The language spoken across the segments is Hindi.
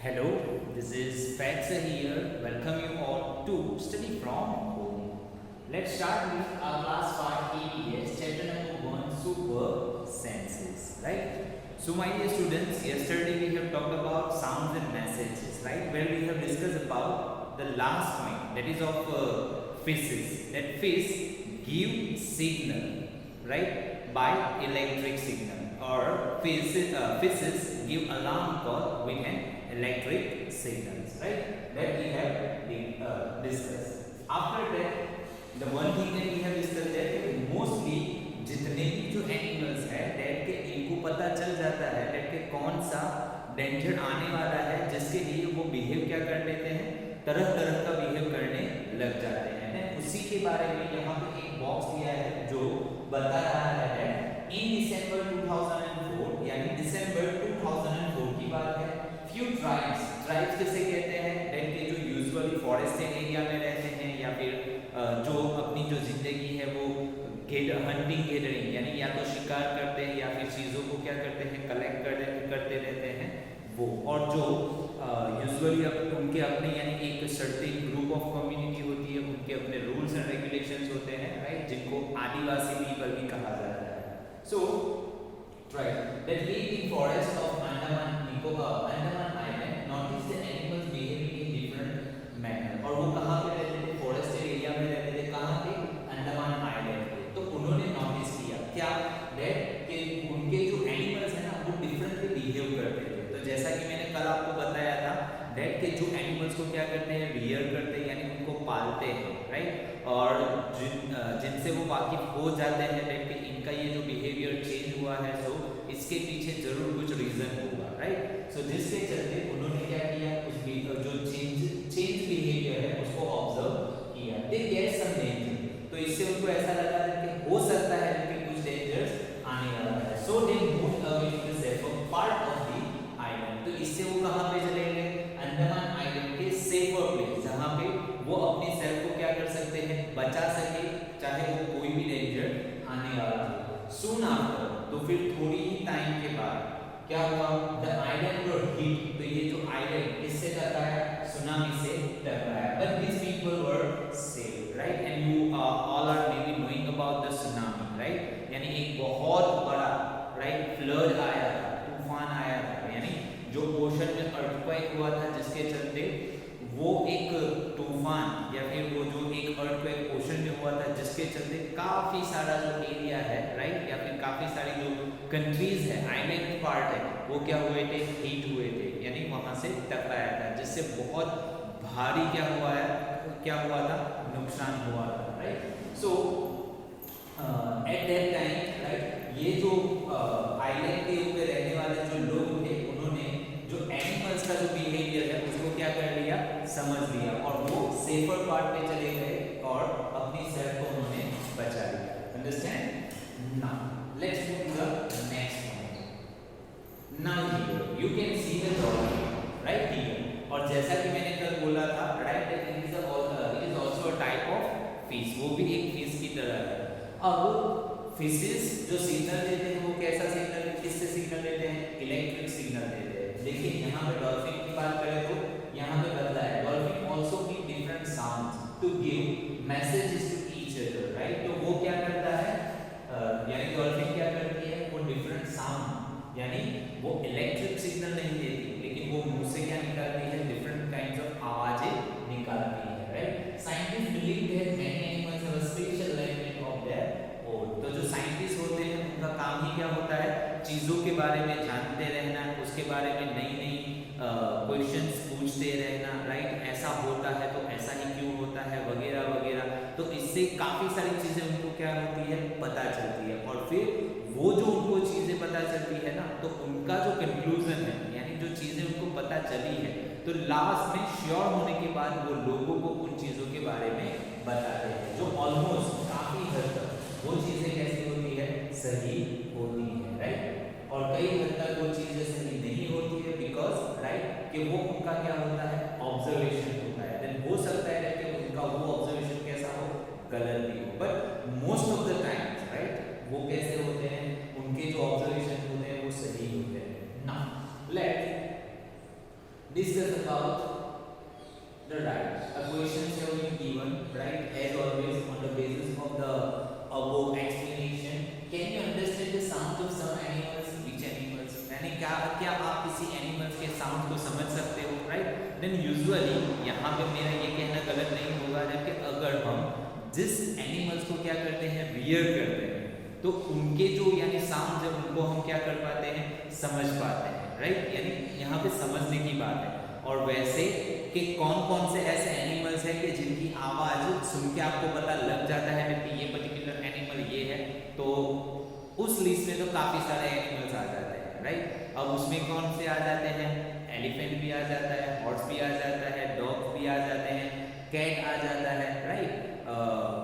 Hello, this is Fatsa here. Welcome you all to Study from Home. Let's start with our class 5 EVS, chapter number 1, Super Senses, right? So, my dear students, yesterday we have talked about sounds and messages, right? Where we have discussed about the last point, that is of physics. That fish give signal, right, by electric signal, or fishes give alarm call with an electric signals, right? That we have discussed. After that, the one thing that we have discussed that mostly जितने भी जो एनिमल्स है डेट के इनको पता चल जाता है डेट के कौन सा डेंजर आने वाला है, जिसके लिए वो बिहेव क्या कर लेते हैं, तरह तरह का बिहेव करने लग जाते हैं। उसी के बारे में यहाँ पे एक बॉक्स दिया है जो बता रहा है इन दिसंबर 2004, यानी दिसंबर 2004 की बात है। फ्यू ट्राइब्स किसे कहते हैं, डेट के जो यूजुअली फॉरेस्टेड एरिया में रहते हैं या फिर जो अपनी जो जिंदगी है वो हंटिंग गैदरिंग, यानी या तो शिकार करते हैं या फिर चीज़ों को क्या करते हैं, कलेक्ट करते रहते हैं वो, और जो यूजुअली उनके अपने यानी एक सर्टेन ग्रुप ऑफ कम्युनिटी होती है, उनके अपने रूल्स एंड रेगुलेशंस होते हैं, राइट, जिनको आदिवासी पीपल भी कहा जाता है। So tribe that live in forest of Andaman island notice the animals behaving in different manner. और वो कहाँ पे रहते थे, फॉरेस्टेड एरिया में रहते थे, कहाँ पे, अंडमान आइलैंड पे। तो उन्होंने नोटिस किया क्या, दैट कि उनके जो एनिमल्स हैं ना वो डिफरेंटली बिहेव करते थे। तो जैसा कि मैंने कल आपको बताया था, दैट के जो एनिमल्स को क्या करते हैं, रियर करते हैं, यानी उनको पालते हैं, राइट, और जिनसे वो वाकिफ हो जाते हैं दैट कि इनका ये जो बिहेवियर चेंज हुआ है, सो इसके पीछे जरूर कुछ रीजन होगा, राइट। सो जिसके चलते उन्होंने क्या किया, उस जो चेंज बिहेवियर है उसको ऑब्जर्व किया। दे गेट सम डेंजर, तो इससे उनको ऐसा लगा कि हो सकता है कि कुछ डेंजर्स आने वाला है। So they moved away to the safer part of the island. तो इससे वो कहां पे चले गए, अंडमान आइलैंड के सेफर प्लेस, जहां पे वो अपनी सेल्फ को क्या कर सकते हैं, बचा सके, चाहे वो कोई भी डेंजर आने वाला हो। सून आफ्टर, तो फिर थोड़ी ही टाइम के बाद क्या हुआ, द आइलैंड वर हिट। तो ये जो आइलैंड किससे टकराया, सुनामी से टकराया। But this people were safe, right, and you all are may be knowing about the tsunami, right, यानी एक बहुत बड़ा, राइट, फ्लड आया था, तूफान आया था, यानी जो ओशन में अर्थक्वेक हुआ था, जिसके चलते वो एक तूफान या फिर वो जो एक अर्थक्वेक ओशन में हुआ था, जिसके चलते काफी सारा जो एरिया है, राइट, या फिर काफी सारी जो कंट्रीज है, आइलैंड पार्ट है, वो क्या हुए थे, हीट हुए थे, यानी वहां से टकराया था, जिससे बहुत भारी क्या हुआ था, नुकसान हुआ था, right. So at that time, right, ये जो आइलैंड के ऊपर रहने वाले जो लोग थे, उन्होंने जो एनिमल्स का जो बिहेवियर है उसको क्या कर लिया, समझ लिया, और वो सेफर पार्ट पे चले गए और अपनी सेल्फ को उन्होंने बचा लिया। Understand? Now let's move to the next point. Now here you can see the dolphin, right, here. और जैसा कि मैंने कल बोला था, right, it is also a type of fish, वो भी एक फिश की तरह है। अब फिशेस जो सिग्नल देते हैं वो कैसा सिग्नल, किससे सिग्नल देते हैं, इलेक्ट्रिक सिग्नल देते हैं। लेकिन यहाँ पे डॉल्फिन की बात करें तो यहाँ पे बदला है, dolphin also give different sounds to give messages to each other, right. तो वो क्या करता है, यानी डॉल्फिन क्या करती है, वो डिफरेंट साउंड, यानी वो इलेक्ट्रिक सिग्नल नहीं देती, लेकिन वो मुंह से क्या निकालती है, डिफरेंट काइंड्स ऑफ आवाजें निकालती है, right. Scientist believe that many animals have a special language of their own. तो जो साइंटिस्ट होते हैं उनका काम ही क्या होता है, चीजों के बारे में जानते रहना, उसके बारे में नई नई क्वेश्चंस पूछते रहना, राइट, ऐसा होता है तो ऐसा ही क्यों होता है, वगैरह वगैरह। तो इससे काफी सारी चीजें उनको क्या होती है, पता चलती है, और फिर वो जो उनको चीजें पता चलती है ना, तो उनका जो कंक्लूजन है, यानी जो चीजें उनको पता चली है, तो लास्ट में श्योर होने के बाद वो लोगों को उन चीजों के बारे में बताते हैं, जो ऑलमोस्ट काफी हद तक वो चीजें कैसी होती है, सही होती है, राइट। और कई हद तक वो चीजें सही नहीं होती है, बिकॉज, राइट, कि वो उनका क्या होता है, ऑब्जर्वेशन होता है। देन हो सकता है कि उनका वो ऑब्जर्वेशन कैसा हो, गलत भी हो, but most of the times, right, वो कैसे होते हैं, उनके जो ऑब्जर्वेशन होते हैं वो सही होते हैं। Now let's discuss about the right. A question have been given, right? As always, on the basis of the above explanation, can you understand the sound of some animals? Which animals? यानी क्या आप किसी एनिमल्स के साउंड को समझ सकते हो, राइट? देन यूजुअली यहाँ पे मेरा ये कहना गलत नहीं होगा, जबकि अगर हम जिस एनिमल्स को क्या करते हैं, रियर करते हैं, तो उनके जो यानी साउंड है उनको हम क्या कर पाते हैं, समझ पाते हैं, राइट? यानी यहाँ पे समझने की बात है। और वैसे कि कौन कौन से ऐसे एनिमल्स हैं कि जिनकी आवाज़ सुन के आपको पता लग जाता है कि ये पर्टिकुलर एनिमल ये है, तो उस लिस्ट में तो काफ़ी सारे एनिमल्स आ जाते हैं, राइट? अब उसमें कौन से आ जाते हैं, एलिफेंट भी आ जाता है, हॉर्स भी आ जाता है, डॉग भी आ जाते हैं, कैट आ जाता है, राइट?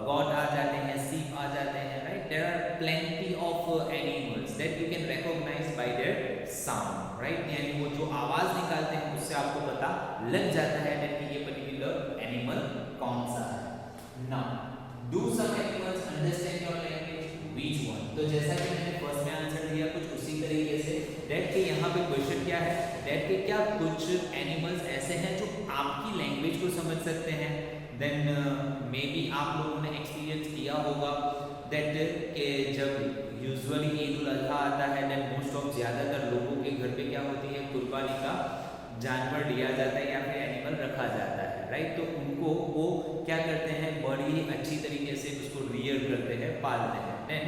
गॉट आ जाते हैं, सीप आ जाते हैं, right? There are plenty of animals that you can recognise by their sound, right? यानी वो जो आवाज निकालते हैं उससे आपको पता लग जाता है कि ये पर्टिकुलर एनिमल कौन सा है। Now do some animals understand your language, which one? तो जैसा कि मैंने फर्स्ट में आंसर दिया कुछ उसी तरीके से, दैट के यहाँ पे क्वेश्चन क्या है, दैट के क्या कुछ एनिमल्स ऐसे हैं जो आपकी लैंग्वेज को समझ सकते हैं। देन मे बी आप लोगों ने एक्सपीरियंस किया होगा दैट के जब यूजुअली ईद उल अजहा आता है, देन मोस्ट ऑफ ज़्यादातर लोगों के घर पे क्या होती है, कुर्बानी का जानवर लिया जाता है या फिर एनिमल रखा जाता है, राइट? तो उनको वो क्या करते हैं, बड़ी ही अच्छी तरीके से उसको रियर करते हैं, पालते हैं। देन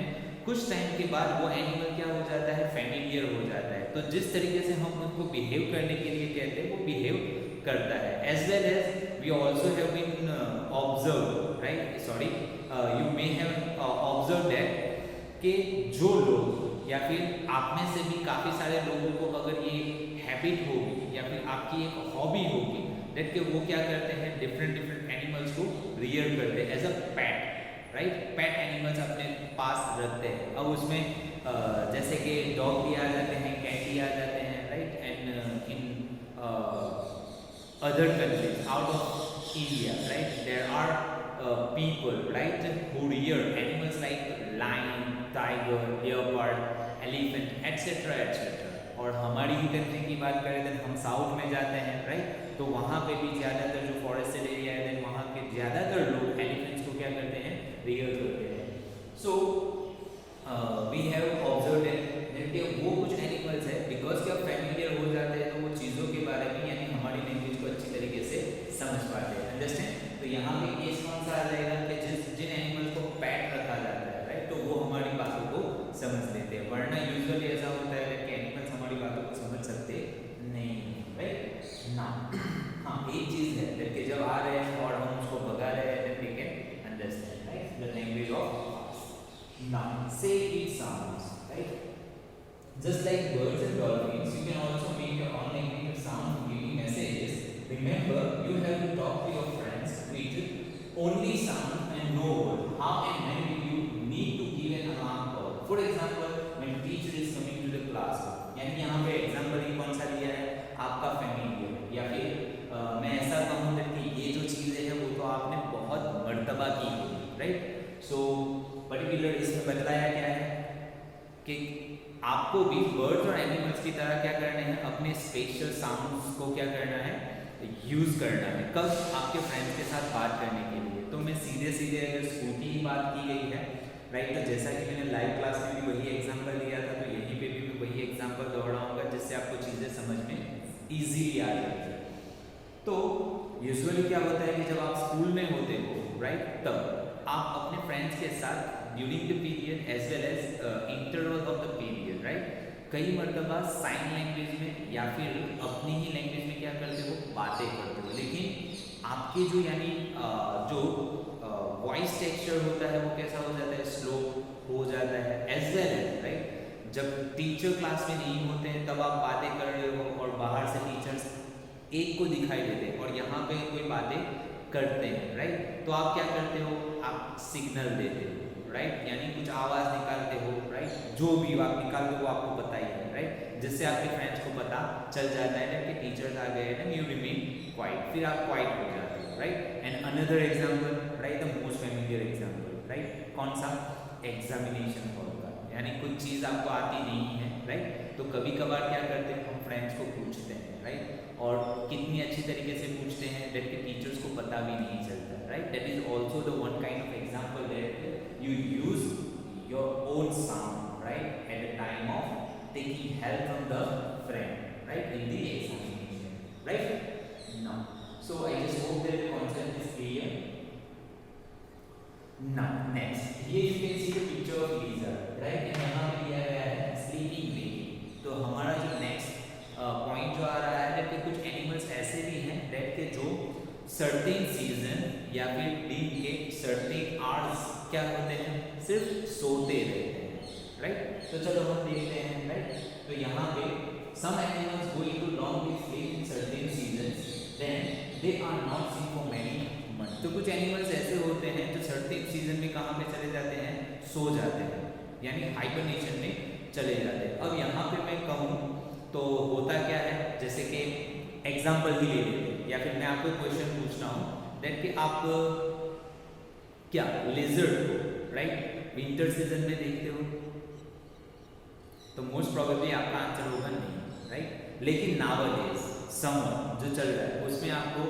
कुछ टाइम के बाद वो एनिमल क्या हो जाता है, फेमिलियर हो जाता है। तो जिस तरीके से हम उनको बिहेव करने के लिए कहते हैं, वो बिहेव करता है। As well as we also have been observe, right? Sorry, you may have observe that कि जो लोग या फिर आप में से भी काफ़ी सारे लोगों को अगर ये हैबिट होगी या फिर आपकी एक हॉबी होगी दैट कि वो क्या करते हैं, डिफरेंट एनिमल्स को रियर करते हैं as a pet, right? Pet animals अपने पास रखते हैं। अब उसमें जैसे कि डॉग भी आ जाते हैं, कैट भी आ जाते हैं, right? And in other countries out of India, right? There are people, right, who rear animals like lion, tiger, leopard, elephant, etc., etc. और हमारी ही कंट्री की बात करें तो हम साउथ में जाते हैं, राइट? तो वहाँ पे भी ज़्यादातर जो फॉरेस्टेड एरिया है, देन वहाँ के ज़्यादातर लोग एलिफेंट्स को क्या करते हैं, रियर करते हैं। So we have observed that कि वो कुछ एनिमल्स है बिकॉज क्या फैमिलियर हो जाते हैं तो वो चीज़ों के बारे में यानी हमारी लैंग्वेज को अच्छी तरीके से समझ पाते हैं, अंडरस्टैंड? तो यहाँ पे केस कौन सा आ जाएगा कि जिन एनिमल्स को पैट रखा जाता है, राइट? तो वो हमारी बातों को समझ लेते हैं, वरना यूजुअली ऐसा होता है कि एनिमल्स हमारी बातों को समझ सकते नहीं, राइट? ना हाँ, एक चीज़ है कि जब आ रहे हैं और हम उसको भगा रहे हैं we can understand, right? The language of now say each sounds, right? Just like birds and dolphins, you can also make your own language of sound giving messages. Remember, you have to talk to your friends with only sound and no word. How and when do you need to give an alarm call? For example, when teacher is coming to the classroom, यानी यहाँ पे एग्जाम्पल ही कौन सा लिया है, आपका फैमिली या फिर मैं ऐसा कहूँ कि ये जो चीज़ें हैं वो तो आपने बहुत मर्तबा की होगी, राइट? सो पर्टिकुलर इसमें बतलाया क्या है कि आपको भी बर्ड्स और एनिमल्स की तरह क्या करना है, अपने स्पेशल साउंड्स को क्या करना है, यूज़ करना है। कब? आपके फ्रेंड्स के साथ बात करने के लिए। तो मैं सीधे अगर स्कूल की ही बात की गई है, राइट? तो जैसा कि मैंने लाइव क्लास में भी वही एग्जाम्पल दिया था, तो यहीं पे भी मैं वही एग्जाम्पल दोहराऊंगा जिससे आपको चीज़ें समझ में ईजीली आ जाएगी। तो यूजुअली क्या होता है कि जब आप स्कूल में होते हो, राइट, तब आप अपने फ्रेंड्स के साथ during the period as well as interval of the period, right, कई मरतबा साइन लैंग्वेज में या फिर अपनी ही लैंग्वेज में क्या करते हो, बातें करते हो। लेकिन आपके जो यानी जो वॉइस टेक्सचर होता है वो कैसा हो जाता है, स्लो हो जाता है। एज वेल एज, राइट, जब टीचर क्लास में नहीं होते हैं तब आप बातें कर रहे हो और बाहर से टीचर्स एक को दिखाई देते हैं और यहाँ पे कोई बातें करते हैं, राइट? तो आप क्या करते हो, आप सिग्नल देते हो, राइट? यानी कुछ आवाज़ निकालते हो, राइट? जो भी आप निकालते हो आपको पता ही है, राइट? जिससे आपके फ्रेंड्स को पता चल जाता है कि टीचर्स आ गए हैं, यू रिमेन क्वाइट, फिर आप क्वाइट हो जाते हो, right? And another example, right, the most familiar example, right, कौन सा, एग्जामिनेशन हॉल का, यानी कुछ चीज़ आपको आती नहीं है, राइट? तो कभी कभार क्या करते हैं, हम फ्रेंड्स को पूछते हैं, राइट, और कितनी अच्छी तरीके से पूछते हैं दैट के टीचर्स को पता भी नहीं चलता, right. That is also the one kind of example that you use your own sound, right, at the time of taking help from the friend, right, in the examination, right. Now so I just hope that the concept is clear. Now next, here you can see the picture of lizard, right, and यहाँ पे दिया गया है sleeping baby। तो हमारा जो नेक्स्ट पॉइंट जो आ रहा है कि कुछ एनिमल्स ऐसे भी हैं दैट के जो सर्टेन सीजन या फिर दिन के सर्टेन आवर्स क्या होते हैं, सिर्फ सोते रहते हैं, राइट। तो चलो हम देखते हैं, राइट। तो यहाँ पे some animals go into long sleep in certain seasons, then they are not seen for many months। तो कुछ एनिमल्स ऐसे होते हैं जो सर्टेन सीजन में कहाँ पे चले जाते हैं, सो जाते हैं, यानी हाइबरनेशन में चले जाते हैं। अब यहाँ पे मैं कहूँ तो होता क्या है, जैसे कि एग्जाम्पल ही ले लेते या फिर मैं आपको क्वेश्चन पूछता हूँ दैट कि आप क्या लिजर्ड को, राइट, विंटर सीजन में देखते हो, तो मोस्ट प्रोबेबली आपका आंसर होगा नहीं, राइट। लेकिन नावडेज समर जो चल रहा है उसमें आपको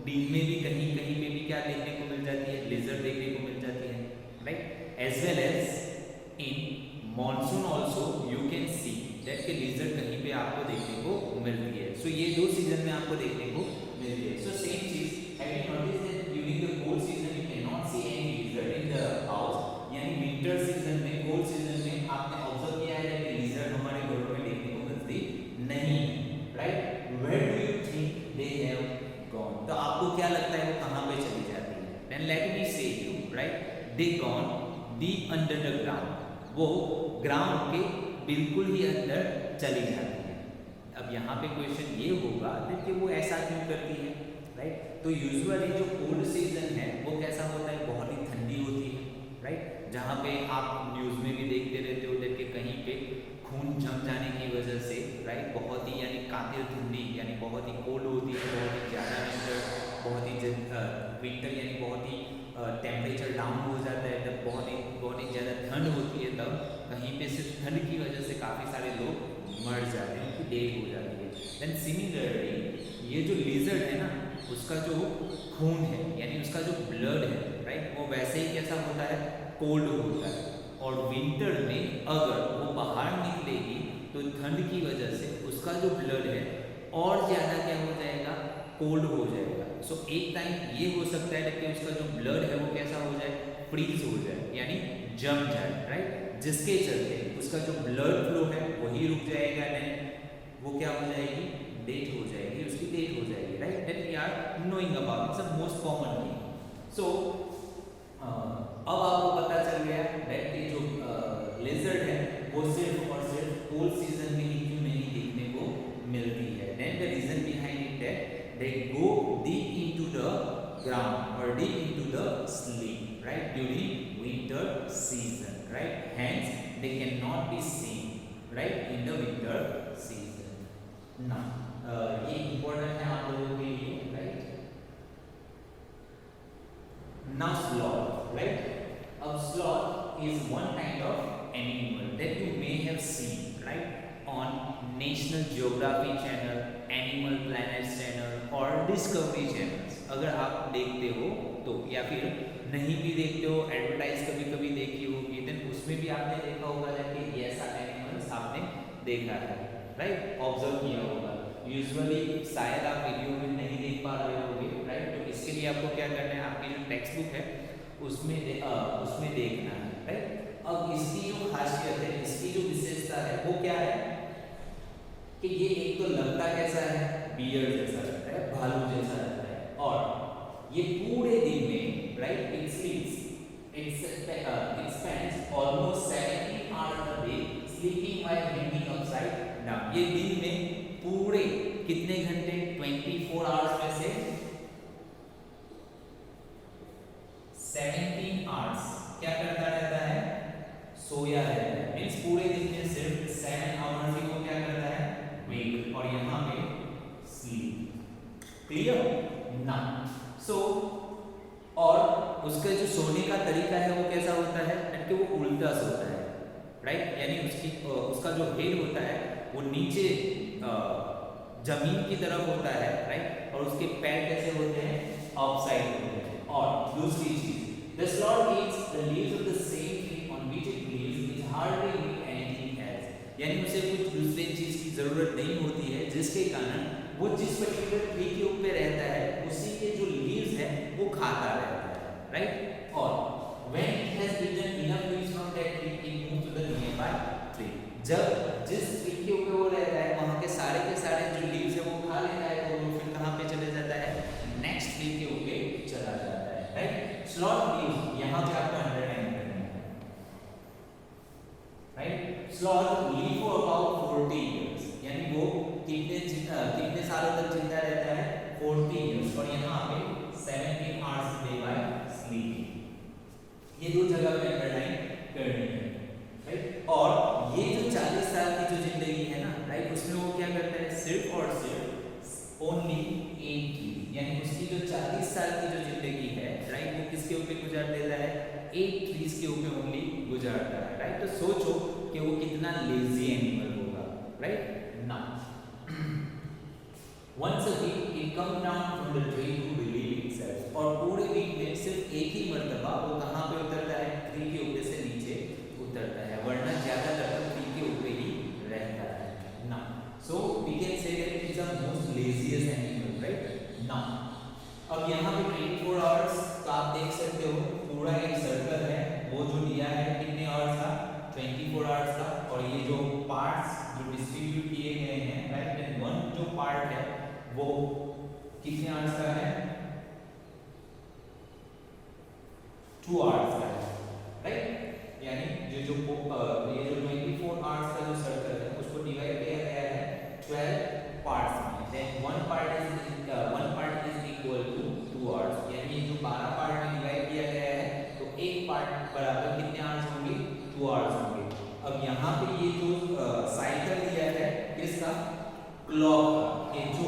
दिन में भी कहीं कहीं पे भी क्या देखने को मिल जाती है, लिजर्ड देखने को मिल जाती है, right. As well as in monsoon also you can see that के लिजर्ड कहीं पे आपको देखने को मिलती है। सो ये दो सीजन में आपको देखने को मिलती है। सो सेम चीज, have you notice that during the cold season you can not see any lizard in the house, यानी विंटर सीजन में, कोल्ड सीजन में आपने ऑब्जर्व किया है कि लिजर्ड हमारे घरों में देखने को मिलती नहीं, right. Where do you think they have gone? तो आपको क्या लगता है वो कहाँ पे चली जाती है? देन लेट मी से you, right, they gone deep under the ground, वो ग्राउंड के बिल्कुल ही अंदर चली जाती है। अब यहाँ पे क्वेश्चन ये होगा कि वो ऐसा क्यों करती है, राइट। तो यूजुअली जो कोल्ड सीजन है वो कैसा होता है, बहुत ही ठंडी होती है, राइट। जहाँ पे आप न्यूज़ में भी देखते रहते हो कि कहीं पे खून जम जाने की वजह से, राइट, बहुत ही यानी कातिल ठंडी, यानी बहुत ही कोल्ड होती है, बहुत ही ज़्यादा विंटर यानी बहुत ही टेम्परेचर डाउन हो जाता है, तब बहुत ही ज़्यादा ठंड होती है, तब कहीं पे सिर्फ ठंड की वजह से काफ़ी सारे लोग मर जाते हैं, उनकी डेथ हो जाती है। देन सिमिलरली ये जो लिजर्ड है ना, उसका जो खून है यानी उसका जो ब्लड है, राइट, वो वैसे ही कैसा होता है, कोल्ड होता है। और विंटर में अगर वो बाहर निकलेगी तो ठंड की वजह से उसका जो ब्लड है और ज़्यादा क्या हो जाएगा, कोल्ड हो जाएगा। सो एक टाइम ये हो सकता है कि उसका जो ब्लड है वो कैसा हो जाए, फ्रीज हो जाए, यानी जम जाए, राइट, जिसके चलते उसका जो ब्लड फ्लो है वही रुक जाएगा, नहीं वो क्या हो जाएगी, डेथ हो जाएगी, उसकी डेथ हो जाएगी, right. That we are knowing about, it's a most common thing. So अब आपको पता चल गया दैट ये जो लिजर्ड है वो सिर्फ और सिर्फ कोल्ड सीजन में ही क्यों नहीं देखने को मिलती है। Then the reason behind it that they go deep into the ground और deep into the sleep, right, during winter season, right, hence they cannot be seen, right, in the winter season. Now ये important है आप लोगों के लिए, right। Now sloth, right, अब sloth is one kind of animal that you may have seen, right, on National Geography channel, Animal Planet channel और Discovery channels। अगर आप देखते हो तो, या फिर नहीं भी देखते हो, एडवर्टाइज कभी कभी देखी होगी, देन उसमें भी आपने देखा होगा कि ये ऐसा एनिमल्स आपने देखा है, राइट, ऑब्जर्व किया होगा। यूजुअली शायद आप वीडियो में नहीं देख पा रहे होगे, राइट, तो इसके लिए आपको क्या करना है, आपकी जो टेक्स्ट बुक है उसमें देखना है, राइट। अब इसकी जो खासियत है, इसकी जो विशेषता है वो क्या है कि ये एक तो लगता कैसा है, बियर्ड जैसा लगता है, भालू जैसा लगता है, और ये पूरे दिन में, right, it spends almost 17 hours a day sleeping while hanging upside down। ये दिन में पूरे कितने घंटे, 24 आवर्स में से 17 आवर्स क्या करता रहता है, सोया रहता है। मीन्स पूरे दिन में सिर्फ 7 आवर्स ही वो क्या करता है, वेक, और यहाँ पे स्लीप। क्लियर ना? सो और उसका जो सोने का तरीका है वो कैसा होता है कि वो उल्टा सोता है, राइट, यानी उसका जो हेड होता है वो नीचे जमीन की तरफ होता है, राइट, और उसके पैर कैसे होते हैं, अपसाइड होते हैं। और दूसरी चीज, the sloth eats the leaves of the same tree on which it lives, it hardly eat anything else, यानी उसे कुछ दूसरी चीज की जरूरत नहीं होती है, जिसके कारण वो जिस पर्टिकुलर ट्री के ऊपर रहता है उसी के जो लीव्स है वो खाता रहता है, राइट। और when it has eaten enough leaves from that tree, it moves to the nearby tree, जब जिस ट्री के ऊपर वो रहता है वहाँ के सारे जो लीव्स है वो खा लेता है, तो वो फिर कहाँ पे चले जाता है, नेक्स्ट ट्री के ऊपर चला जाता है, राइट। स्लॉथ लीव्स यहाँ पे आपको अंडरलाइन करना है, right. Sloth live for about 40 years, यानी वो कितने सालों तक जिंदा रहता है, 40 इयर्स, और यहाँ पे 17 आवर्स डे बाय स्लीपिंग, ये दो जगह पे अंडरलाइन करनी है, राइट। और ये जो 40 साल की जो जिंदगी है ना, राइट, उसमें वो क्या करता है, सिर्फ और सिर्फ ओनली 8 ट्रीज, यानी उसकी जो 40 साल की जो जिंदगी है, राइट, वो किसके ऊपर गुजार देता है, 8 ट्रीज के ऊपर ओनली गुजारता है, राइट। तो सोचो कि वो कितना लेजी एनिमल होगा, right. Now once a week it comes down from the tree to relieve itself, और पूरे वीक में सिर्फ एक ही मर्तबा वो कहाँ पे उतरता है, ट्री के ऊपर से नीचे उतरता है, वरना ज्यादातर तो ट्री के ऊपर ही रहता है ना। So we can say that it is the most laziest animal, right. Now अब यहाँ पे 24 आवर्स तो आप देख सकते हो पूरा एक सर्कल है, वो जो दिया है कितने आवर्स का, 24 आवर्स का, और ये जो पार्ट्स जो डिस्ट्रीब्यूट किए गए हैं, राइट, एंड वन जो पार्ट है वो कितने आवर्स का है, 2 आवर्स का है, राइट। यानी ये जो 24 आवर्स का जो सर्कल है उसको डिवाइड किया गया है 12 पार्ट्स में, then one part is equal to 2 hours, यानी जो 12 पार्ट में डिवाइड किया गया है तो एक पार्ट बराबर कितने आवर्स होंगे, 2 आवर्स होंगे। अब यहाँ पे ये जो साइकिल दिया है किसका, क्लॉक का, ये जो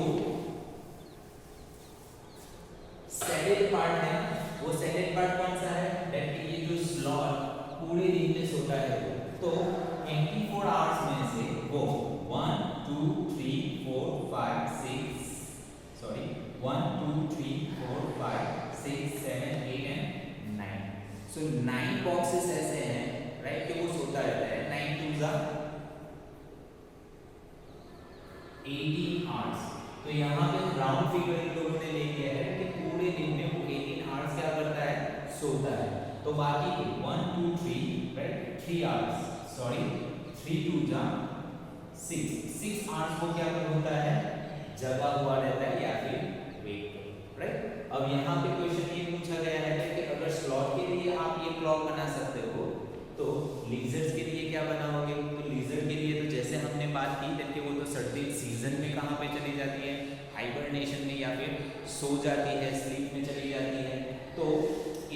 सेडेड पार्ट है वो सेडेड पार्ट कौन सा है, दैट ये जो स्लॉथ पूरे दिन में सोता है, तो 24 आवर्स में से वो 1 2 3 4 5 6 सॉरी 1 2 3 4 5 6 7 8 एंड 9, सो 9 बॉक्सेस ऐसे हैं, राइट, कि वो सोता रहता है, 9 2 जा 18 आवर्स। तो यहाँ पे राउंड फिगर इन लोगों ने ले लिया है कि पूरे दिन में वो 18 आवर्स क्या करता है, सोता है। तो बाकी के 1 2 3 राइट 3 आवर्स, सॉरी 3 2 जा 6 आवर्स को क्या होता है, जगा हुआ रहता है या फिर वेक, राइट। अब यहाँ पे क्वेश्चन ये पूछा गया है कि अगर स्लॉथ के लिए आप ये क्लॉक बना सकते हो तो लिजर्ड्स के लिए क्या बनाओगे, तो लिजर्ड के लिए तो जैसे हमने बात की कि वो तो सर्दी सीजन में कहाँ पे चली जाती है, हाइबरनेशन में, या फिर सो जाती है, स्लीप में चली जाती है। तो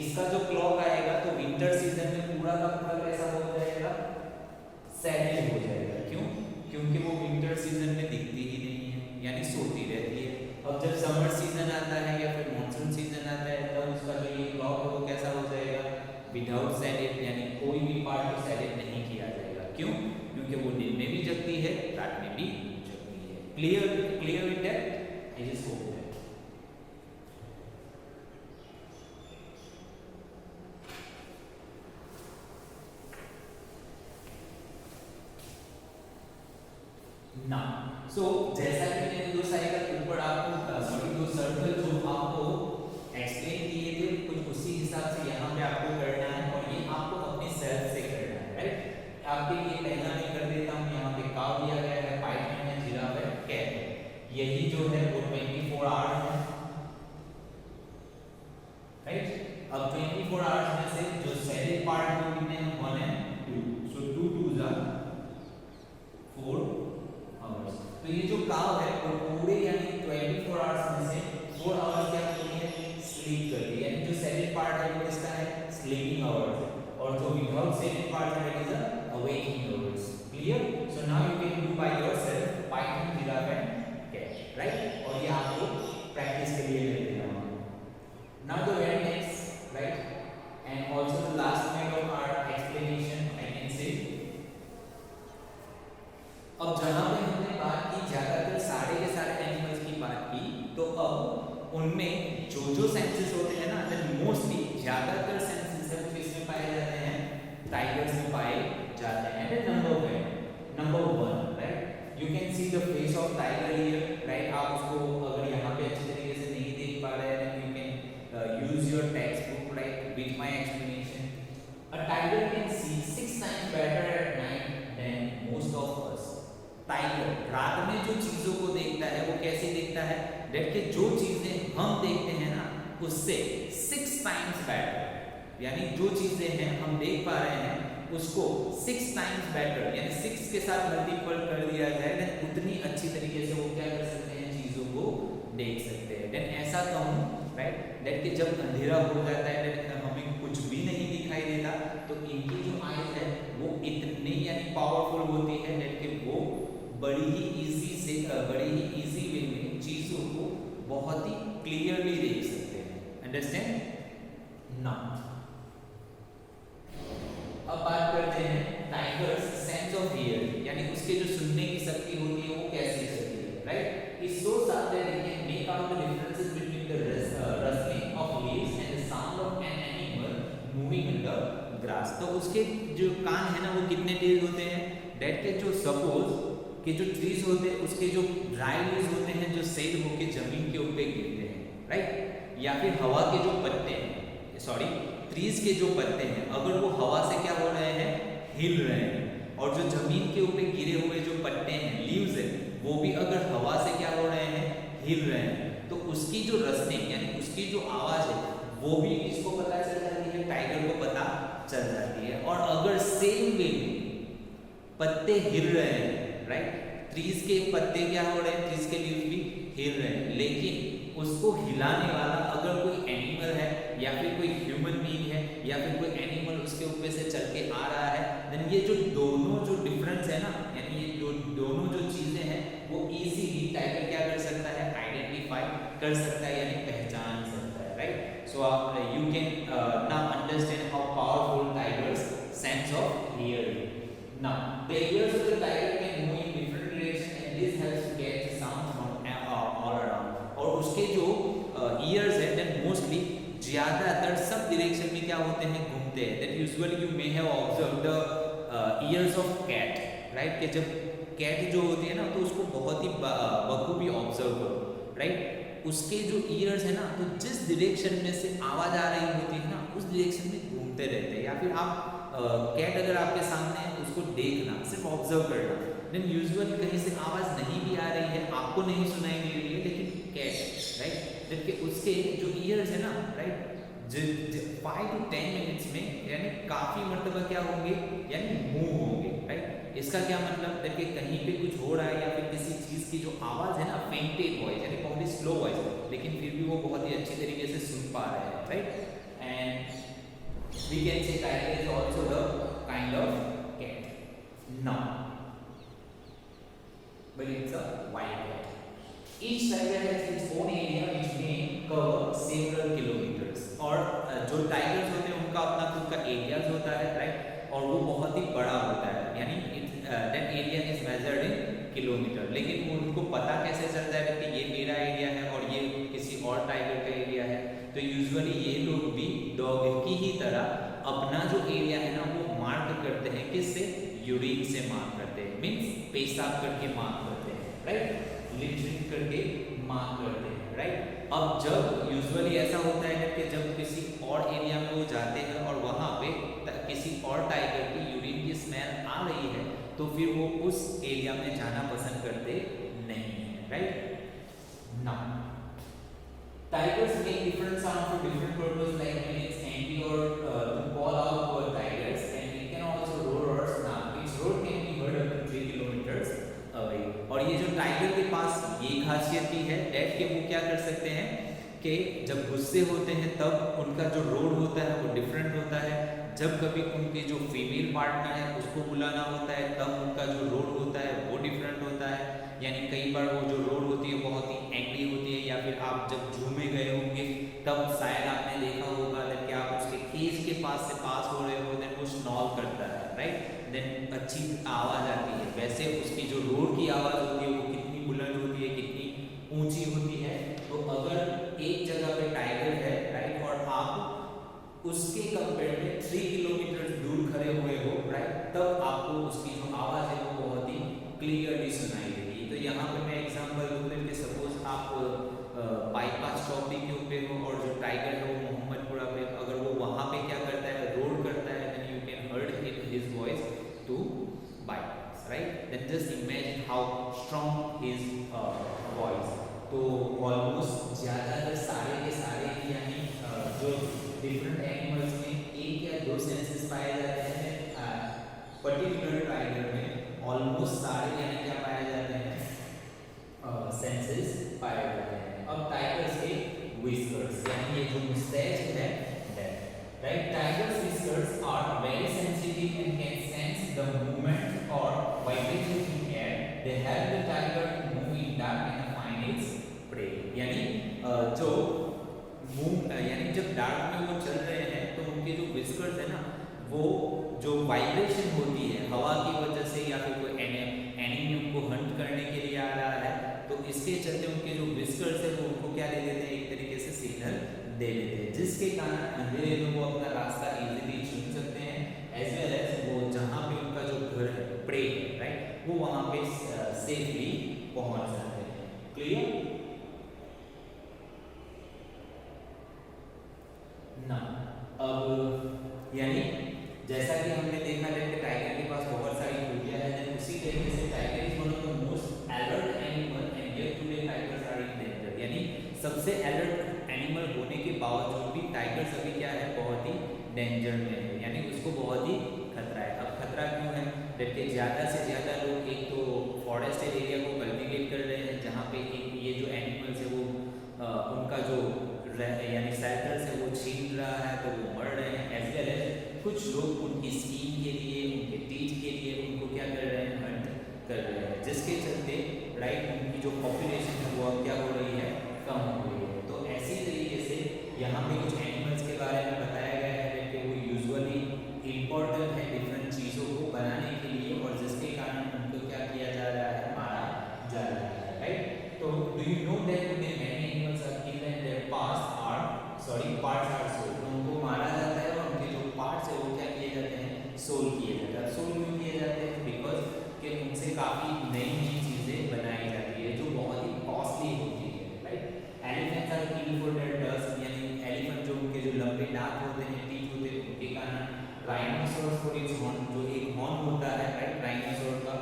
इसका जो क्लॉक आएगा तो विंटर सीजन में पूरा का पूरा कैसा हो जाएगा, सैलेड हो जाएगा। क्यों, क्योंकि वो विंटर सीजन में दिखती ही नहीं है, यानी सोती रहती है। अब जब समर सीजन आता है या फिर मानसून सीजन आता है तब उसका जो ये क्लॉक है वो कैसा हो जाएगा, विदाउट सैलेड, यानी कोई भी पार्ट को सैलेड नहीं किया जाएगा। क्यों, क्योंकि वो दिन में भी जगती है, रात में भी जगती है। Clear with that, I just hope that. Now so जैसा कि मैंने दो साइकिल ऊपर आपको सॉरी दो सर्कल जो आपको एक्सप्लेन किए थे, कुछ उसी हिसाब से यहाँ पे आपको करना है, और ये आपको अपने सेल्फ से करना है, राइट। आपके लिए पहला मैं कर देता हूँ, यहाँ पे काव दिया गया है, पाइथन है, जिराफ है, कैट है, यही जो है वो 24 आवर्स है, राइट। अब 24 आवर्स में से जो सैलेड पार्ट को कितने हैं, 1 है 2, सो 2 2 जा 4 आवर्स। तो ये जो काव है वो पूरे यानी 24 आवर्स में से 4 आवर्स क्या करती है, स्लीप करती है, यानी जो सैलेड पार्ट है वो किसका है, स्लीपिंग आवर्स, और जो विदाउट सैलेड पार्ट है it is awaking hours. Clear, so now you can do by yourself python, giraffe and cat, right. और ये आपको प्रैक्टिस के लिए ले लेना है। Now the very next, right, and also the last part of our explanation I can say. अब जहां पे हमने बात की ज्यादातर सारे के सारे You can see the face of tiger here, right? आप उसको अगर यहाँ पे अच्छी तरीके से नहीं देख पा रहे हैं, you can use your textbook, right, with my explanation. A tiger can see 6 times better at night than most of us. Tiger रात में जो चीजों को देखता है वो कैसे देखता है? डेट के जो चीजें हम देखते हैं ना उससे 6 टाइम्स बेटर, यानी जो चीजें हैं हम देख पा रहे हैं उसको 6 टाइम्स बेटर, यानी 6 के साथ मल्टीपल कर दिया जाए देन उतनी अच्छी तरीके से वो क्या कर सकते हैं, चीजों को देख सकते हैं. देन ऐसा कहूँ, राइट, डेट के जब अंधेरा हो जाता है डेट हमें कुछ भी नहीं दिखाई देता तो इनकी जो आईज है वो इतनी यानी पावरफुल होती है डेट के वो बड़ी ही इजी वे में चीजों को बहुत ही क्लियरली देख सकते हैं. Understand now. अब बात करते हैं टाइगर्स सेंस ऑफ हियर, यानी उसके जो सुनने की शक्ति होती है वो कैसी होती है, right. It shows that they can make out the differences between the rustling of leaves and the sound of an animal moving in the grass. तो उसके जो कान है ना वो कितने तेज होते हैं, डेट के जो सपोज कि जो ट्रीज होते हैं उसके जो ड्राई लीव्स होते हैं जो सेड होके जमीन के ऊपर गिरते हैं, राइट, या फिर हवा के जो पत्ते हैं, सॉरी ट्रीज के जो पत्ते हैं अगर वो हवा से क्या हो रहे हैं, हिल रहे हैं, और जो जमीन के ऊपर गिरे हुए जो पत्ते हैं लीव्स है वो भी अगर हवा से क्या हो रहे हैं, हिल रहे हैं, तो उसकी जो रस्टिंग यानी उसकी जो आवाज है वो भी इसको पता चल जाती है, टाइगर को पता चल जाती है. और अगर सेम वे पत्ते हिल रहे हैं, राइट, ट्रीज के पत्ते क्या हो रहे हैं, ट्रीज के लीव्स भी हिल रहे हैं, लेकिन उसको हिलाने वाला अगर कोई एनिमल है या फिर कोई ह्यूमन बीइंग है या फिर कोई एनिमल उसके ऊपर से चल के आ रहा है, देन ये जो दोनों जो डिफरेंस है ना, यानी ये जो दोनों जो चीजें हैं वो इजीली टाइगर क्या कर सकता है, आइडेंटिफाई कर सकता है, यानी पहचान सकता है, राइट. सो आप you can now understand how powerful tigers sense of hearing. Now, the ears of the tiger can move in different direction and this helps to get the sound from all around. और उसके जो ears है then mostly ज़्यादातर सब direction में क्या होते हैं, घूमते हैं. That usually you may have observed the ears of cat, right? कि जब cat जो होती है ना तो उसको बहुत ही बखूबी ऑब्जर्व करो, राइट. उसके जो ears है ना तो जिस direction में से आवाज़ आ रही होती है ना उस direction में घूमते रहते हैं. या फिर आप कैट अगर आपके सामने है उसको देखना, सिर्फ ऑब्जर्व करना, देन यूजुअली कहीं से आवाज नहीं भी आ रही है, आपको नहीं सुनाई दे रही है, लेकिन कैट, राइट, जबकि उसके जो ईयर्स है ना, राइट, 5 to 10 मिनट्स में यानी काफी मर्तबा क्या होंगे, यानी मूव होंगे, राइट. इसका क्या मतलब है कि कहीं पे कुछ हो रहा है या फिर किसी चीज की जो आवाज है ना, फेंटेड वॉइस यानी बहुत ही स्लो वॉइस, लेकिन फिर भी वो बहुत ही अच्छी तरीके से सुन पा रहे हैं, right. And we can say tiger is also the kind of cat. Now, but it's a wild cat. Each tiger has its own area which may cover several kilometers. और जो टाइगर्स होते हैं उनका अपना खुद का एरियाज होता है, राइट, और वो बहुत ही बड़ा होता है, यानी that area is measured in kilometre. लेकिन उनको पता कैसे चलता है कि ये मेरा एरिया है और ये किसी और टाइगर का एरिया है. तो यूजुअली ये लोग भी डॉग की ही तरह अपना जो एरिया है ना वो मार्क करते हैं, किससे, यूरिन से मार्क करते हैं, मींस पेशाब करके मार्क करते हैं, राइट, लिटरिंग करके मार्क करते हैं, राइट. अब जब यूजुअली ऐसा होता है कि जब किसी और एरिया में वो जाते हैं और वहाँ पे किसी और टाइगर की यूरिन की स्मेल आ रही है तो फिर वो उस एरिया में जाना पसंद करते नहीं है, right. Now tigers make different sounds for different purposes, like when it's angry or to call out for tigers, and it can also roar or snarl. Its roar can be heard up to 3 kilometers away. और ये जो टाइगर के पास ये खासियत भी है डेट के वो क्या कर सकते हैं कि जब गुस्से होते हैं तब उनका जो रोर होता है वो डिफरेंट होता है. जब कभी उनके जो फीमेल पार्टनर है उसको बुलाना होता है तब उनका जो रोर होता है वो डिफरेंट होता है. यानी कई बार वो जो रोड होती है बहुत ही एंग्री होती है, या फिर आप जब जू में गए होंगे तब शायद आपने देखा होगा कि आप उसके केज के पास से पास हो रहे हो, देन वो स्नॉल करता है, राइट, देन अच्छी आवाज़ आती है. वैसे उसकी जो रोड की आवाज़ होती है वो कितनी बुलंद होती है, कितनी ऊंची होती है. तो अगर एक जगह पे टाइगर है, राइट, और आप उसके कंपेयर में 3 किलोमीटर दूर खड़े हुए हो, राइट, तब आपको उसकी जो आवाज़ है वो बहुत ही क्लियरली सुनाई देती है. यहाँ पे मैं एग्जांपल दूँ कि सपोज आप बाईपास चौकी के ऊपर हो और जो टाइगर है वो मोहम्मदपुरा पे, अगर वो वहाँ पे क्या करता है, रोड करता है, then you can heard his voice to bypass, right. Then just imagine how strong his voice. तो ऑलमोस्ट ज़्यादातर सारे के सारे यानी जो डिफरेंट एनिमल्स में एक या दो सेंसेस पाए जाते हैं, पर्टिकुलर टाइगर में ऑलमोस्ट सारे यानी क्या पाए जाते हैं, सेंसेस पाए जाते हैं। अब टाइगर्स के whiskers यानी ये जो मुस्टैच है that, right. Tigers whiskers are very sensitive and can sense the movement or vibration in air. They help the tiger to move in dark and find its prey. यानी जो यानी जब डार्क में वो चल रहे हैं तो उनके जो whiskers है ना, वो जो वाइब्रेशन होती है हवा की वजह से या फिर कोई एनिमी उनको हंट करने के लिए आ रहा है, तो इसके चलते उनके जो विस्कर्स है वो उनको क्या दे देते हैं, एक तरीके से सिग्नल दे देते हैं, जिसके कारण अंधेरे में वो अपना रास्ता इजीली चुन सकते हैं, एज वेल एज वो जहाँ पे उनका जो घर है, प्रे, राइट, वो वहाँ पे सेफली पहुँच जाते हैं। क्लियर ना। अब यानी जैसा कि हमने देखा है कि टाइगर के पास बहुत सारी खूबियां हैं, देन उसी तरीके से tiger is one of the most alert animal and yet today tigers are in danger. यानी सबसे अलर्ट एनिमल होने के बावजूद भी टाइगर्स अभी क्या है, बहुत ही डेंजर में है, यानी उसको बहुत ही खतरा है। अब खतरा क्यों है, देखिए ज़्यादा से ज़्यादा लोग एक तो फॉरेस्ट एरिया को कल्टिवेट कर रहे हैं, जहाँ पे एक ये जो एनिमल्स है वो उनका जो यानी सेल्टर्स है वो छीन रहा है, तो वो मर रहे हैं, एज वेल एज कुछ लोग उनकी स्किन के लिए, उनके टीथ के लिए उनको क्या कर रहे हैं, हंट कर रहे हैं, जिसके चलते राइट उनकी जो पॉपुलेशन है वो अब क्या हो रही है, कम हो रही है। तो ऐसी तरीके से यहाँ पे कुछ एनिमल्स के बारे में बताया गया है कि वो यूजुअली इम्पोर्टेंट है डिफरेंट चीज़ों को बनाने के लिए, और जिसके कारण उनको क्या किया जा रहा है, मारा जा रहा है, राइट। तो do you know that today many animals are killed and their parts are sold. उनको मारा जाता है और उनके जो पार्ट्स है वो क्या किए जाते हैं, सोल किए जाते हैं। सोल क्यों किए जाते हैं, बिकॉज कि उनसे काफ़ी नई नई चीज़ें बनाई जाती है जो बहुत ही कॉस्टली होती है, right. Elephants are killed for their tusk, यानी एलिफेंट जो उनके जो लंबे दांत होते हैं, टीथ होते हैं, उनके कारण। राइनोसोरस फॉर इट्स हॉर्न, जो एक हॉर्न होता है, राइट, राइनोसोर का,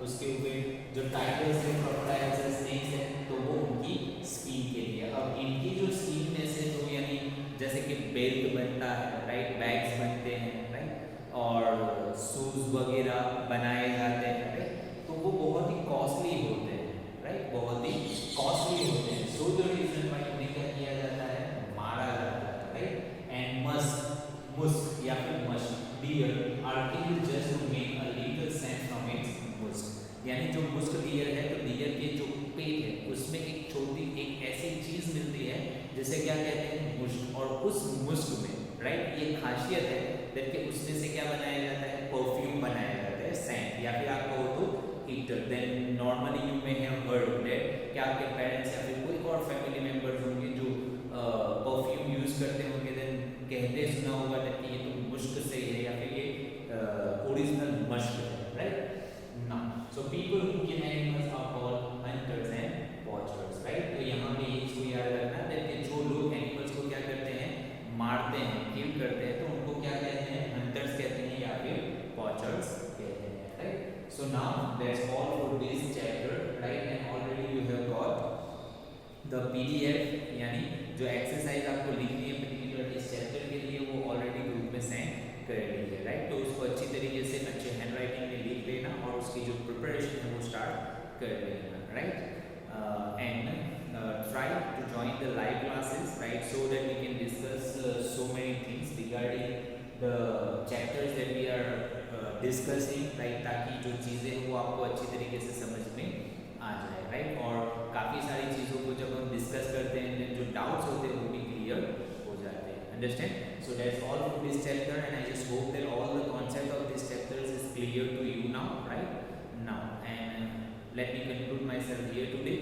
उसके ऊपर जो टाइगर्स है, क्रोकोडाइल्स है, स्नेक्स है, तो वो उनकी स्किन के लिए। अब इनकी जो स्किन में से जो यानी जैसे कि बेल्ट बनता है, राइट, बैग्स बनते हैं, राइट, और शूज वगैरह बनाए जाते हैं, राइट, तो वो बहुत ही कॉस्टली होते हैं, राइट, बहुत ही कॉस्टली होते हैं। सो द रीजन व्हाई उन्हें क्या किया जाता है, मारा जाता है, राइट। एंड मुस्क या फिर deer are killed just to make a legal sense from its musk. यानी जो मुस्क डियर है, तो डियर के जो पेट है उसमें एक छोटी एक ऐसी चीज मिलती है जिसे क्या कहते हैं, मुस्क, और उस मुस्क में, राइट, ये खासियत है देखिए उसमें से क्या बनाया जाता है, परफ्यूम बनाया जाता है, सेंट, या फिर आप कहो तो eater. Then normally you may have heard that कि आपके पेरेंट्स या फिर कोई और फैमिली मेंबर्स होंगे जो परफ्यूम यूज करते होंगे, देन कहते सुना होगा कि ये तो मुस्क से है या फिर ये ओरिजिनल मस्क है, राइट ना। So people who kill animals are called hunters and watchers, right. तो यहाँ पे ये चीज याद रखना है कि जो लोग एनिमल्स को क्या करते हैं, मारते हैं, किल करते हैं, तो उनको क्या कहते हैं, हंटर्स कहते हैं या फिर वॉचर्स कहते हैं, right. So now that's all for this chapter, right, and already you have got the PDF, यानी जो एक्सरसाइज आपको लिखनी है पर्टिकुलर इस चैप्टर के लिए वो ऑलरेडी ग्रुप में सेंड कर ली है, राइट। तो उसको अच्छी तरीके से अच्छे हैंड राइटिंग में लिख लेना और उसकी जो प्रिपरेशन है वो स्टार्ट कर लेना, right. And try to join the live classes, right, so that we can discuss so many things regarding the chapters that we are discussing, right, ताकि जो चीज़ें हैं वो आपको अच्छी तरीके से समझ में आ जाए, राइट। और काफ़ी सारी चीज़ों को जब हम डिस्कस करते हैं then जो डाउट्स होते हैं वो भी क्लियर हो जाते हैं, understand। So that's all for this chapter and I just hope that all the concept of this chapter is clear to you now, right now, and let me conclude myself here today.